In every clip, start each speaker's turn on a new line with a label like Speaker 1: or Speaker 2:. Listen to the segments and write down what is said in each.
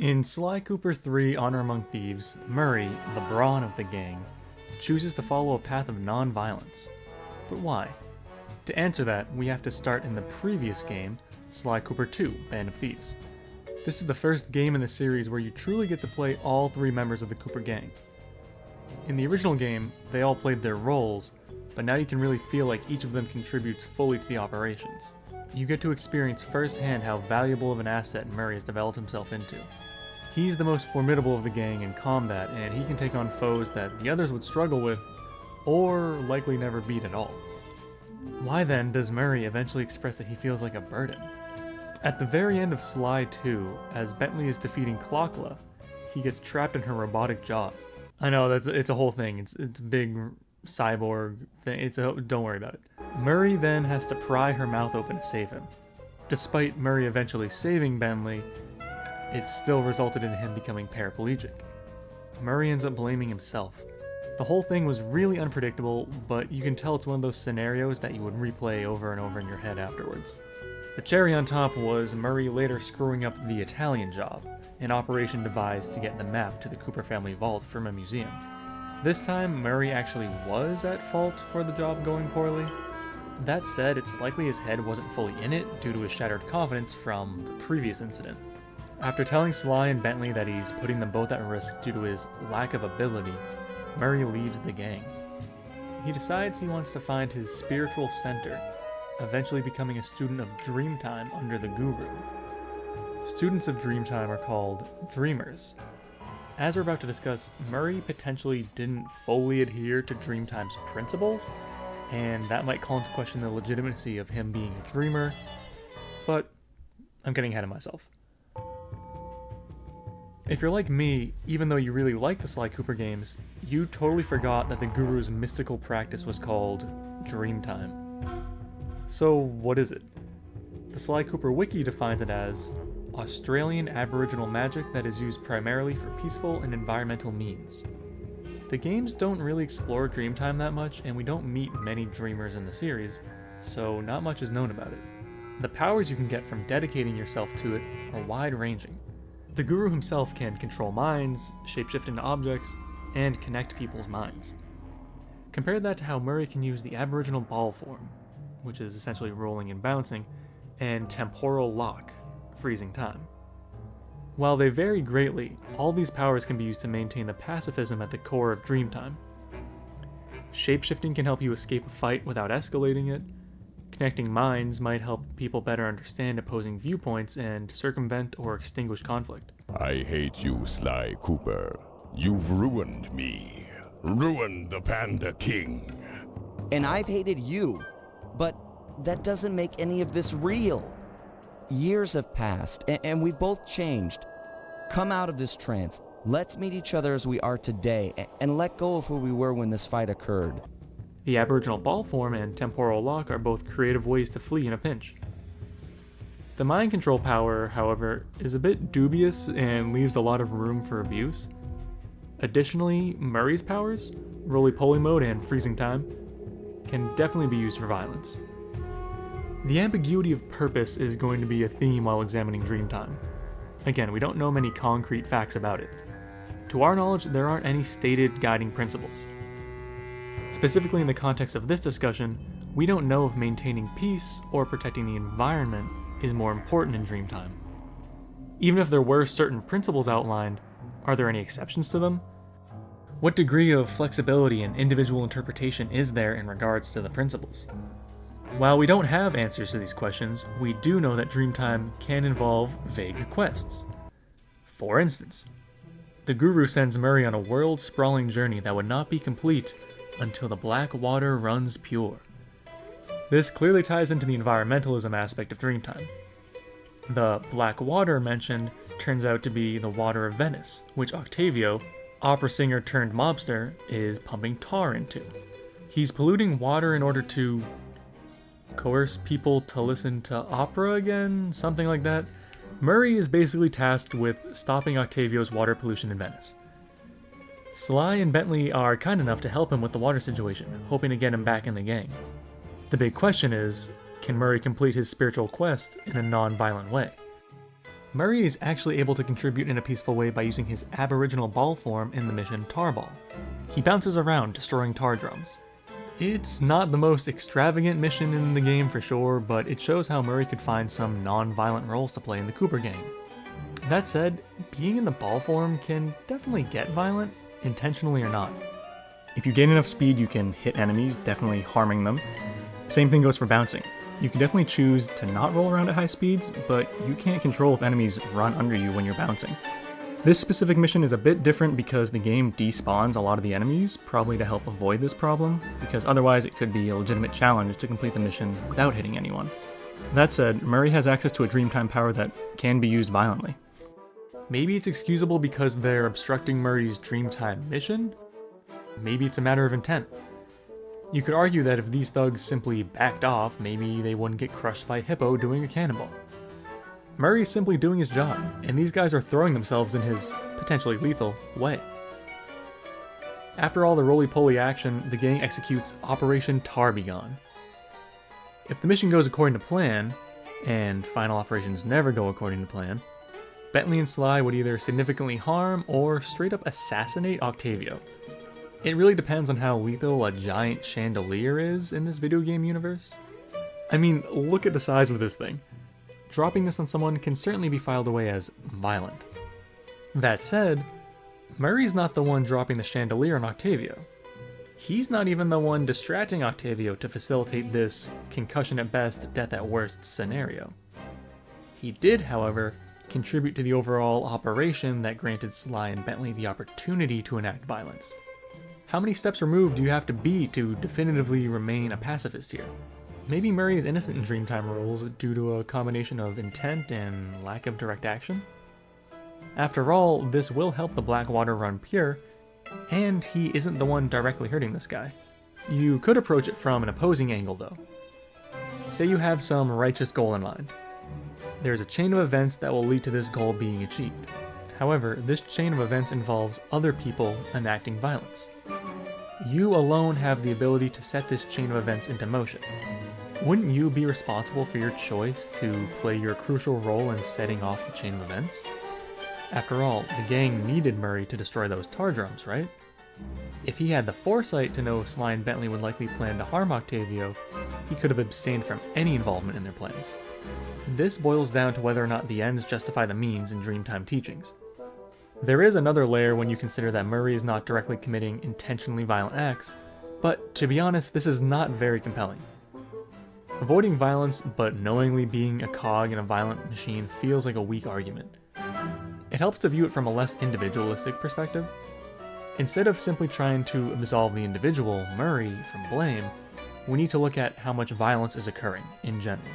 Speaker 1: In Sly Cooper 3 Honor Among Thieves, Murray, the brawn of the gang, chooses to follow a path of non-violence. But why? To answer that, we have to start in the previous game, Sly Cooper 2 Band of Thieves. This is the first game in the series where you truly get to play all three members of the Cooper gang. In the original game, they all played their roles, but now you can really feel like each of them contributes fully to the operations. You get to experience firsthand how valuable of an asset Murray has developed himself into. He's the most formidable of the gang in combat, and he can take on foes that the others would struggle with, or likely never beat at all. Why then does Murray eventually express that he feels like a burden? At the very end of Sly 2, as Bentley is defeating Clockla, he gets trapped in her robotic jaws. I know, it's a whole thing, it's a big cyborg thing, don't worry about it. Murray then has to pry her mouth open to save him. Despite Murray eventually saving Bentley, it still resulted in him becoming paraplegic. Murray ends up blaming himself. The whole thing was really unpredictable, but you can tell it's one of those scenarios that you would replay over and over in your head afterwards. The cherry on top was Murray later screwing up the Italian job, an operation devised to get the map to the Cooper family vault from a museum. This time, Murray actually was at fault for the job going poorly. That said, it's likely his head wasn't fully in it due to his shattered confidence from the previous incident. After telling Sly and Bentley that he's putting them both at risk due to his lack of ability, Murray leaves the gang. He decides he wants to find his spiritual center, eventually becoming a student of Dreamtime under the Guru. Students of Dreamtime are called Dreamers. As we're about to discuss, Murray potentially didn't fully adhere to Dreamtime's principles, and that might call into question the legitimacy of him being a dreamer, but I'm getting ahead of myself. If you're like me, even though you really like the Sly Cooper games, you totally forgot that the Guru's mystical practice was called Dreamtime. So what is it? The Sly Cooper wiki defines it as Australian Aboriginal magic that is used primarily for peaceful and environmental means. The games don't really explore Dreamtime that much, and we don't meet many dreamers in the series, so not much is known about it. The powers you can get from dedicating yourself to it are wide-ranging. The Guru himself can control minds, shapeshift into objects, and connect people's minds. Compare that to how Murray can use the Aboriginal ball form, which is essentially rolling and bouncing, and temporal lock, freezing time. While they vary greatly, all these powers can be used to maintain the pacifism at the core of Dreamtime. Shapeshifting can help you escape a fight without escalating it. Connecting minds might help people better understand opposing viewpoints and circumvent or extinguish conflict.
Speaker 2: I hate you, Sly Cooper. You've ruined me. Ruined the Panda King.
Speaker 3: And I've hated you, but that doesn't make any of this real. Years have passed, and we've both changed. Come out of this trance. Let's meet each other as we are today, and let go of who we were when this fight occurred.
Speaker 1: The Aboriginal ball form and temporal lock are both creative ways to flee in a pinch. The mind control power, however, is a bit dubious and leaves a lot of room for abuse. Additionally, Murray's powers, roly-poly mode and freezing time, can definitely be used for violence. The ambiguity of purpose is going to be a theme while examining Dreamtime. Again, we don't know many concrete facts about it. To our knowledge, there aren't any stated guiding principles. Specifically in the context of this discussion, we don't know if maintaining peace or protecting the environment is more important in Dreamtime. Even if there were certain principles outlined, are there any exceptions to them? What degree of flexibility and individual interpretation is there in regards to the principles? While we don't have answers to these questions, we do know that Dreamtime can involve vague quests. For instance, the Guru sends Murray on a world-sprawling journey that would not be complete until the black water runs pure. This clearly ties into the environmentalism aspect of Dreamtime. The black water mentioned turns out to be the water of Venice, which Octavio, opera singer turned mobster, is pumping tar into. He's polluting water in order to coerce people to listen to opera again, something like that. Murray is basically tasked with stopping Octavio's water pollution in Venice. Sly and Bentley are kind enough to help him with the water situation, hoping to get him back in the gang. The big question is, can Murray complete his spiritual quest in a non-violent way? Murray is actually able to contribute in a peaceful way by using his aboriginal ball form in the mission Tarball. He bounces around, destroying tar drums. It's not the most extravagant mission in the game for sure, but it shows how Murray could find some non-violent roles to play in the Cooper gang. That said, being in the ball form can definitely get violent, intentionally or not. If you gain enough speed, you can hit enemies, definitely harming them. Same thing goes for bouncing. You can definitely choose to not roll around at high speeds, but you can't control if enemies run under you when you're bouncing. This specific mission is a bit different because the game despawns a lot of the enemies, probably to help avoid this problem, because otherwise it could be a legitimate challenge to complete the mission without hitting anyone. That said, Murray has access to a Dreamtime power that can be used violently. Maybe it's excusable because they're obstructing Murray's Dreamtime mission? Maybe it's a matter of intent. You could argue that if these thugs simply backed off, maybe they wouldn't get crushed by Hippo doing a cannonball. Murray's simply doing his job, and these guys are throwing themselves in his potentially lethal way. After all the roly-poly action, the gang executes Operation Tarball. If the mission goes according to plan, and final operations never go according to plan, Bentley and Sly would either significantly harm or straight up assassinate Octavio. It really depends on how lethal a giant chandelier is in this video game universe. I mean, look at the size of this thing. Dropping this on someone can certainly be filed away as violent. That said, Murray's not the one dropping the chandelier on Octavio. He's not even the one distracting Octavio to facilitate this concussion at best, death at worst scenario. He did, however, contribute to the overall operation that granted Sly and Bentley the opportunity to enact violence. How many steps removed do you have to be to definitively remain a pacifist here? Maybe Murray is innocent in Dreamtime rules due to a combination of intent and lack of direct action? After all, this will help the Blackwater run pure, and he isn't the one directly hurting this guy. You could approach it from an opposing angle though. Say you have some righteous goal in mind. There's a chain of events that will lead to this goal being achieved. However, this chain of events involves other people enacting violence. You alone have the ability to set this chain of events into motion. Wouldn't you be responsible for your choice to play your crucial role in setting off the chain of events? After all, the gang needed Murray to destroy those tar drums, right? If he had the foresight to know Sly and Bentley would likely plan to harm Octavio, he could have abstained from any involvement in their plans. This boils down to whether or not the ends justify the means in Dreamtime teachings. There is another layer when you consider that Murray is not directly committing intentionally violent acts, but to be honest, this is not very compelling. Avoiding violence but knowingly being a cog in a violent machine feels like a weak argument. It helps to view it from a less individualistic perspective. Instead of simply trying to absolve the individual, Murray, from blame, we need to look at how much violence is occurring in general.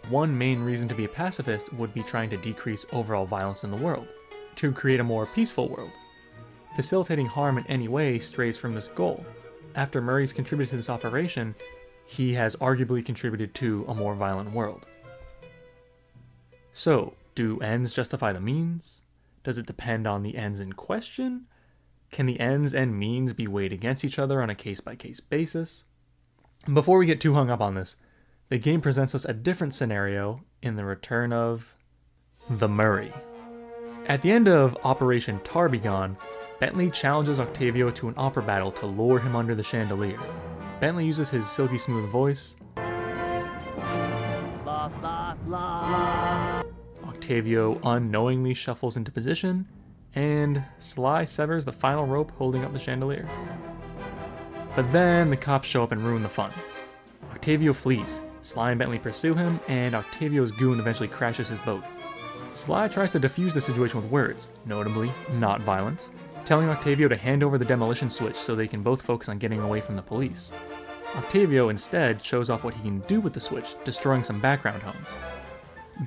Speaker 1: One main reason to be a pacifist would be trying to decrease overall violence in the world, to create a more peaceful world. Facilitating harm in any way strays from this goal. After Murray's contributed to this operation, he has arguably contributed to a more violent world. So, do ends justify the means? Does it depend on the ends in question? Can the ends and means be weighed against each other on a case-by-case basis? Before we get too hung up on this, the game presents us a different scenario in the return of the Murray. At the end of Operation Tarball, Bentley challenges Octavio to an opera battle to lure him under the chandelier. Bentley uses his silky smooth voice. La, la, la. Octavio unknowingly shuffles into position, and Sly severs the final rope holding up the chandelier. But then the cops show up and ruin the fun. Octavio flees, Sly and Bentley pursue him, and Octavio's goon eventually crashes his boat. Sly tries to defuse the situation with words, notably not violence, telling Octavio to hand over the demolition switch so they can both focus on getting away from the police. Octavio instead shows off what he can do with the switch, destroying some background homes.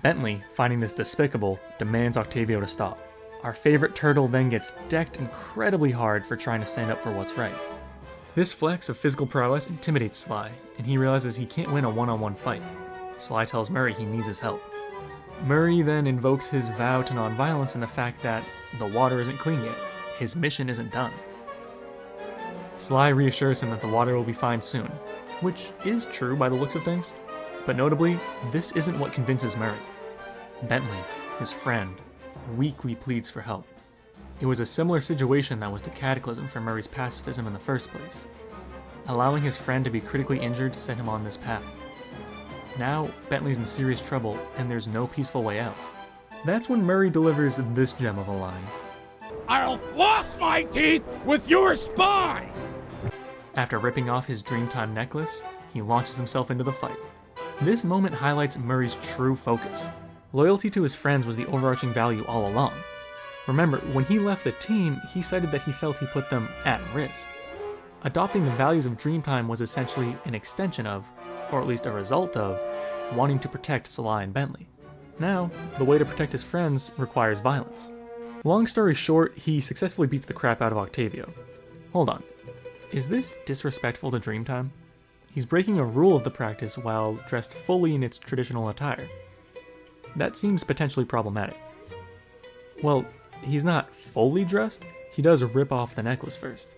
Speaker 1: Bentley, finding this despicable, demands Octavio to stop. Our favorite turtle then gets decked incredibly hard for trying to stand up for what's right. This flex of physical prowess intimidates Sly, and he realizes he can't win a one-on-one fight. Sly tells Murray he needs his help. Murray then invokes his vow to nonviolence and the fact that the water isn't clean yet. His mission isn't done. Sly reassures him that the water will be fine soon, which is true by the looks of things, but notably, this isn't what convinces Murray. Bentley, his friend, weakly pleads for help. It was a similar situation that was the cataclysm for Murray's pacifism in the first place. Allowing his friend to be critically injured sent him on this path. Now, Bentley's in serious trouble, and there's no peaceful way out. That's when Murray delivers this gem of a line.
Speaker 2: I'll floss my teeth with your spine!
Speaker 1: After ripping off his Dreamtime necklace, he launches himself into the fight. This moment highlights Murray's true focus. Loyalty to his friends was the overarching value all along. Remember, when he left the team, he cited that he felt he put them at risk. Adopting the values of Dreamtime was essentially an extension of, or at least a result of, wanting to protect Sly and Bentley. Now, the way to protect his friends requires violence. Long story short, he successfully beats the crap out of Octavio. Hold on, is this disrespectful to Dreamtime? He's breaking a rule of the practice while dressed fully in its traditional attire. That seems potentially problematic. Well, he's not fully dressed, he does rip off the necklace first.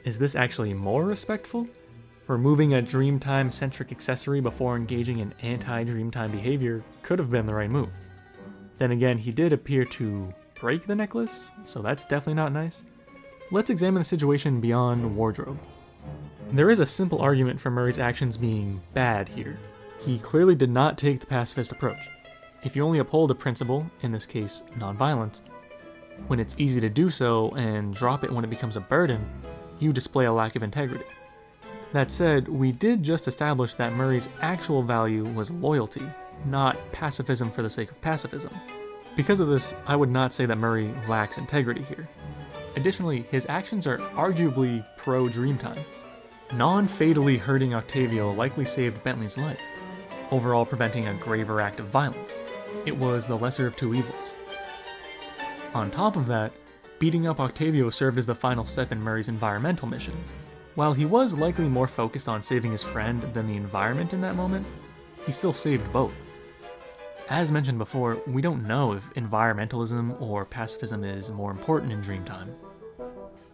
Speaker 1: Is this actually more respectful? Removing a Dreamtime-centric accessory before engaging in anti-Dreamtime behavior could have been the right move. Then again, he did appear to break the necklace, so that's definitely not nice. Let's examine the situation beyond wardrobe. There is a simple argument for Murray's actions being bad here. He clearly did not take the pacifist approach. If you only uphold a principle, in this case nonviolence, when it's easy to do so and drop it when it becomes a burden, you display a lack of integrity. That said, we did just establish that Murray's actual value was loyalty, not pacifism for the sake of pacifism. Because of this, I would not say that Murray lacks integrity here. Additionally, his actions are arguably pro-Dreamtime. Non-fatally hurting Octavio likely saved Bentley's life, overall preventing a graver act of violence. It was the lesser of two evils. On top of that, beating up Octavio served as the final step in Murray's environmental mission. While he was likely more focused on saving his friend than the environment in that moment, he still saved both. As mentioned before, we don't know if environmentalism or pacifism is more important in Dreamtime.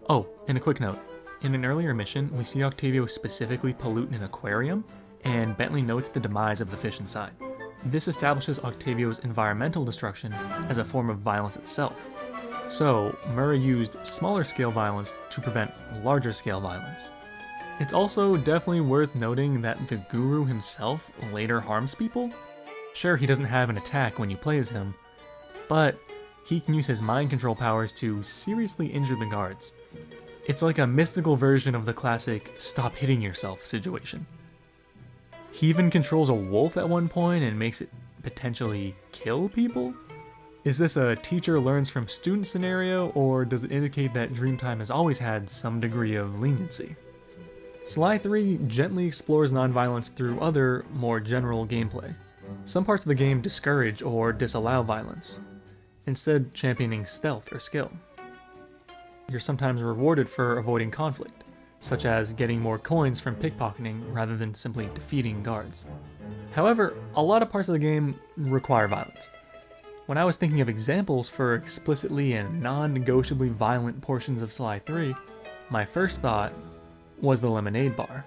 Speaker 1: Oh, and a quick note. In an earlier mission, we see Octavio specifically pollute an aquarium, and Bentley notes the demise of the fish inside. This establishes Octavio's environmental destruction as a form of violence itself. So, Murray used smaller scale violence to prevent larger scale violence. It's also definitely worth noting that the Guru himself later harms people. Sure, he doesn't have an attack when you play as him, but he can use his mind control powers to seriously injure the guards. It's like a mystical version of the classic stop hitting yourself situation. He even controls a wolf at one point and makes it potentially kill people? Is this a teacher learns from student scenario, or does it indicate that Dreamtime has always had some degree of leniency? Sly 3 gently explores nonviolence through other, more general gameplay. Some parts of the game discourage or disallow violence, instead championing stealth or skill. You're sometimes rewarded for avoiding conflict, such as getting more coins from pickpocketing rather than simply defeating guards. However, a lot of parts of the game require violence. When I was thinking of examples for explicitly and non-negotiably violent portions of Sly 3, my first thought was the lemonade bar.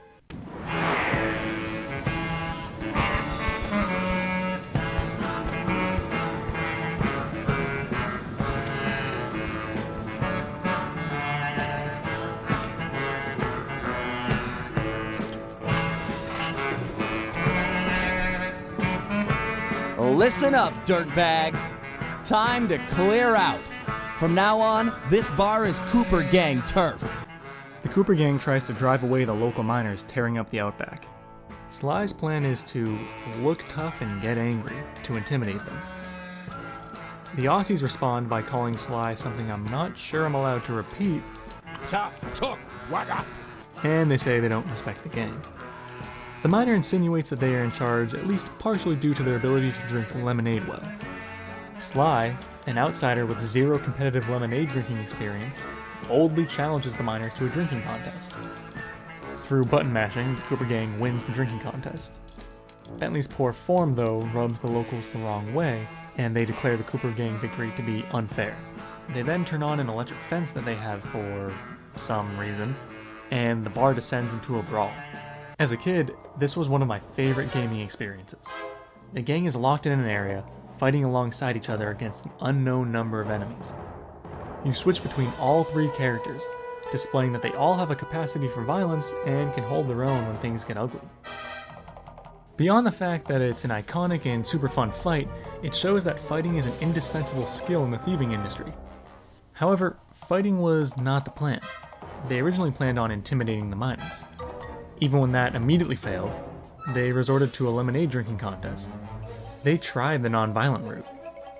Speaker 3: Listen up, dirtbags. Time to clear out. From now on, this bar is Cooper Gang turf.
Speaker 1: The Cooper Gang tries to drive away the local miners tearing up the outback. Sly's plan is to look tough and get angry to intimidate them. The Aussies respond by calling Sly something I'm not sure I'm allowed to repeat,
Speaker 2: Tough, took, wagga.
Speaker 1: and they say they don't respect the gang. The miner insinuates that they are in charge, at least partially due to their ability to drink lemonade well. Sly, an outsider with zero competitive lemonade drinking experience, boldly challenges the miners to a drinking contest. Through button mashing, the Cooper Gang wins the drinking contest. Bentley's poor form, though, rubs the locals the wrong way, and they declare the Cooper Gang victory to be unfair. They then turn on an electric fence that they have for some reason, and the bar descends into a brawl. As a kid, this was one of my favorite gaming experiences. The gang is locked in an area, fighting alongside each other against an unknown number of enemies. You switch between all three characters, displaying that they all have a capacity for violence and can hold their own when things get ugly. Beyond the fact that it's an iconic and super fun fight, it shows that fighting is an indispensable skill in the thieving industry. However, fighting was not the plan. They originally planned on intimidating the miners. Even when that immediately failed, they resorted to a lemonade drinking contest. They tried the non-violent route.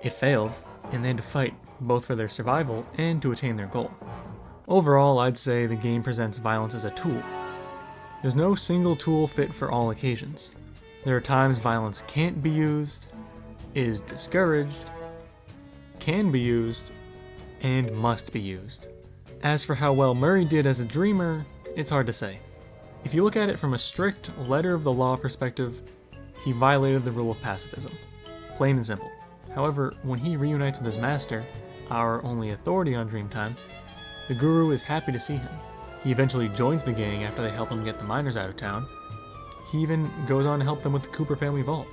Speaker 1: It failed, and they had to fight, both for their survival and to attain their goal. Overall, I'd say the game presents violence as a tool. There's no single tool fit for all occasions. There are times violence can't be used, is discouraged, can be used, and must be used. As for how well Murray did as a dreamer, it's hard to say. If you look at it from a strict letter of the law perspective, he violated the rule of pacifism. Plain and simple. However, when he reunites with his master, our only authority on Dreamtime, the Guru is happy to see him. He eventually joins the gang after they help him get the miners out of town. He even goes on to help them with the Cooper family vault.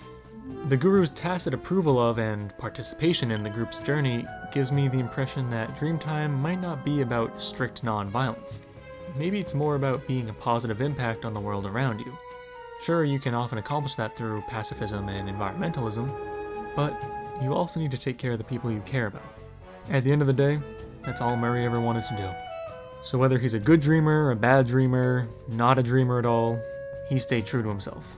Speaker 1: The Guru's tacit approval of and participation in the group's journey gives me the impression that Dreamtime might not be about strict non-violence. Maybe it's more about being a positive impact on the world around you. Sure, you can often accomplish that through pacifism and environmentalism, but you also need to take care of the people you care about. At the end of the day, that's all Murray ever wanted to do. So whether he's a good dreamer, a bad dreamer, not a dreamer at all, he stayed true to himself.